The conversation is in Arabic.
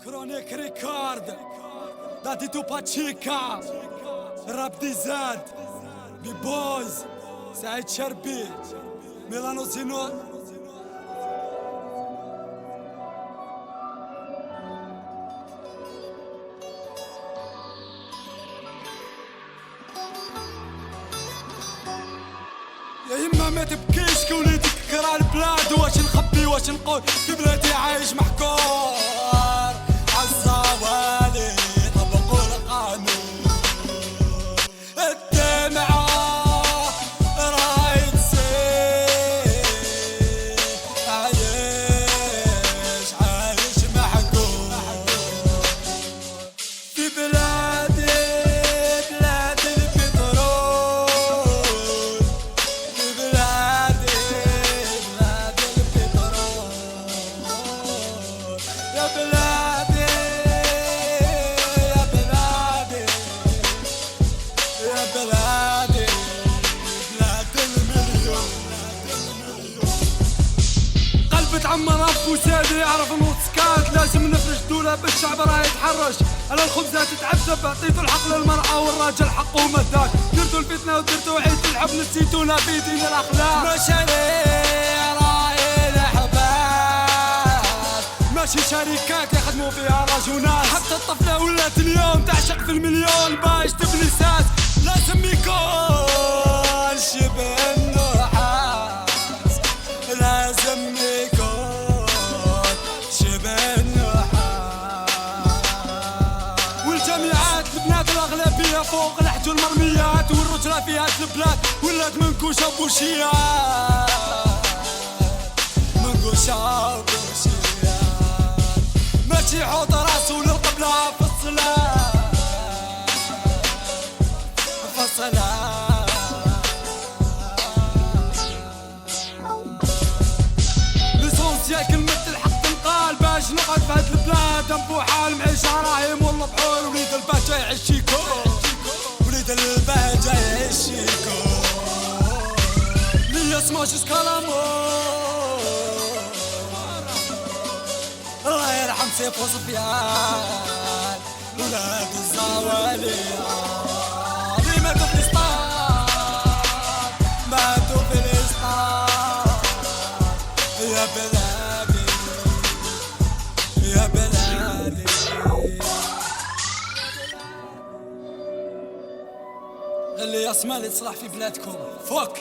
كرونيك ريكارد داديتو باتشيكا راب دي زاد بي بويز سعيد شربي ميلانو زينو يا يما ما تبكيش كوليدك كرا البلاد واش نخبي واش نقول في بلادي عايش محكور عالزوالي طبقوا القانون الدمعة راهي تسيل عايش محكور في بلادي بلاد البترول في بلادي بلاد البترول يا بلادي يا بلادي يا بلادي بلاد المليون قلب تعمر بوسادي يعرف الموسكات لازم نفرش دولة بالشعب راه يتحرش على الخبزة تتعذب عطيتو الحق للمرأة والراجل حقه مداك درتو الفتنة ودرتو عيد الحب نسيتونا في دين الأخلاق مشاريع راهي الأحباب ماشي شركات يخدموا فيها رجونات حتى الطفلة ولات اليوم تعشق في المليون باش تبني ساس لازم يكون شبه النحاس لازم يكون شبه النحاس والجامعات البنات الأغلبية فوق الحج والمرميات والرجلة في هاد البلاد ولات منكوشة بوشيات منكوشة بوشيات ماشي حوض راسو للقبلة في الصلاة في الصلاة ليسونسيا كلمة الحق تنقال باش نقعد في هاد البلاد نبو حال معيشة راهي مول بحور وليد البهجة يعيشيكو وليد البهجة يعيشيكو لي اسماش سكالامو الله يرحم سيف وصفيان ولاد الزوالي اللي ماتوا في الاسطان ماتوا في الاسطان يا بلادي يا بلادي اللي يسمع اللي تصلح في بلادكم فوك